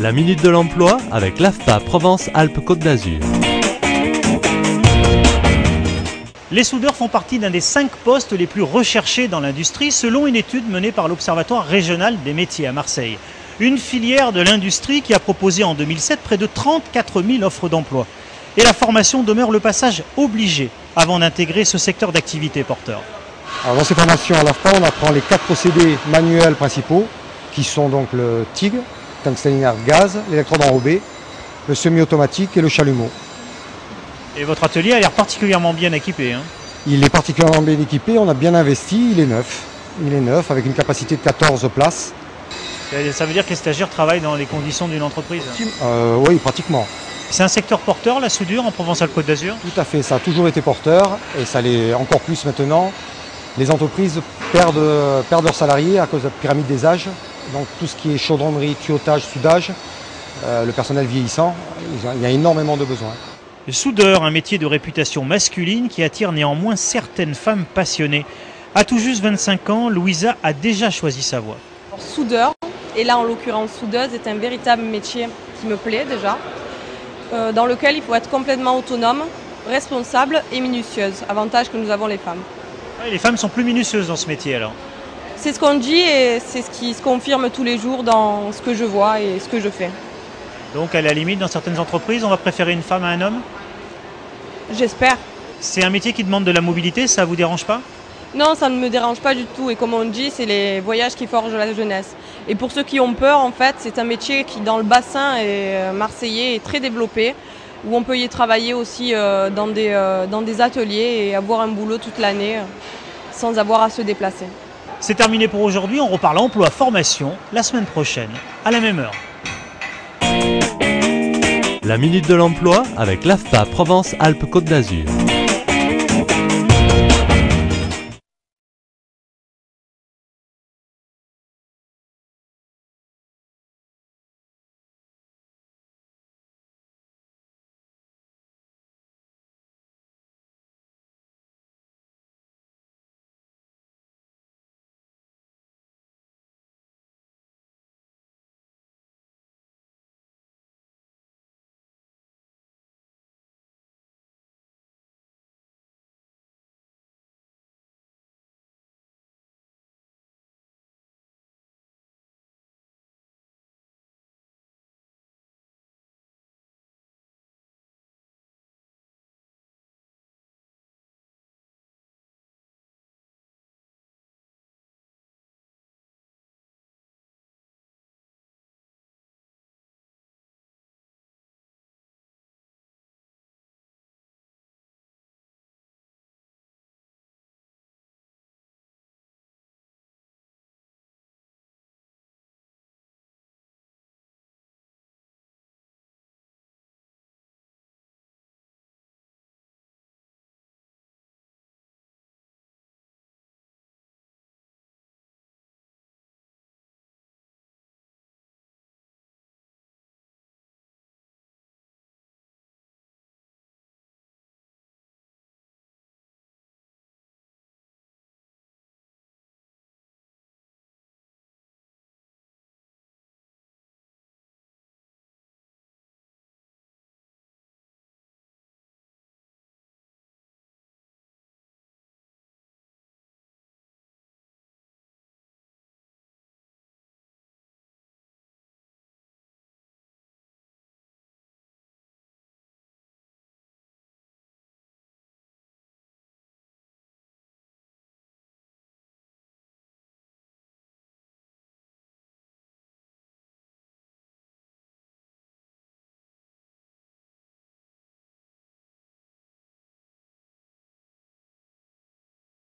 La Minute de l'Emploi avec l'AFPA Provence-Alpes-Côte d'Azur. Les soudeurs font partie d'un des 5 postes les plus recherchés dans l'industrie selon une étude menée par l'Observatoire régional des métiers à Marseille. Une filière de l'industrie qui a proposé en 2007 près de 34 000 offres d'emploi. Et la formation demeure le passage obligé avant d'intégrer ce secteur d'activité porteur. Alors dans ces formations à l'AFPA, on apprend les 4 procédés manuels principaux qui sont donc le TIG, tungstène inert gaz, l'électrode enrobée, le semi-automatique et le chalumeau. Et votre atelier a l'air particulièrement bien équipé, hein? Il est particulièrement bien équipé, on a bien investi, il est neuf. Il est neuf avec une capacité de 14 places. Ça veut dire que les stagiaires travaillent dans les conditions d'une entreprise? Oui, pratiquement. C'est un secteur porteur, la soudure, en Provence-Alpes-Côte d'Azur? Tout à fait, ça a toujours été porteur et ça l'est encore plus maintenant. Les entreprises perdent leurs salariés à cause de la pyramide des âges. Donc tout ce qui est chaudronnerie, tuyautage, soudage, le personnel vieillissant, il y a énormément de besoins. Le soudeur, un métier de réputation masculine qui attire néanmoins certaines femmes passionnées. À tout juste 25 ans, Louisa a déjà choisi sa voie. Soudeur, et là en l'occurrence soudeuse, est un véritable métier qui me plaît déjà, dans lequel il faut être complètement autonome, responsable et minutieuse, avantage que nous avons les femmes. Ouais, les femmes sont plus minutieuses dans ce métier alors? C'est ce qu'on dit et c'est ce qui se confirme tous les jours dans ce que je vois et ce que je fais. Donc à la limite, dans certaines entreprises, on va préférer une femme à un homme? J'espère. C'est un métier qui demande de la mobilité, ça vous dérange pas? Non, ça ne me dérange pas du tout et comme on dit, c'est les voyages qui forgent la jeunesse. Et pour ceux qui ont peur, en fait, c'est un métier qui dans le bassin marseillais est très développé, où on peut y travailler aussi dans des ateliers et avoir un boulot toute l'année sans avoir à se déplacer. C'est terminé pour aujourd'hui, on reparle emploi, formation la semaine prochaine, à la même heure. La Minute de l'Emploi avec l'AFPA Provence-Alpes-Côte d'Azur.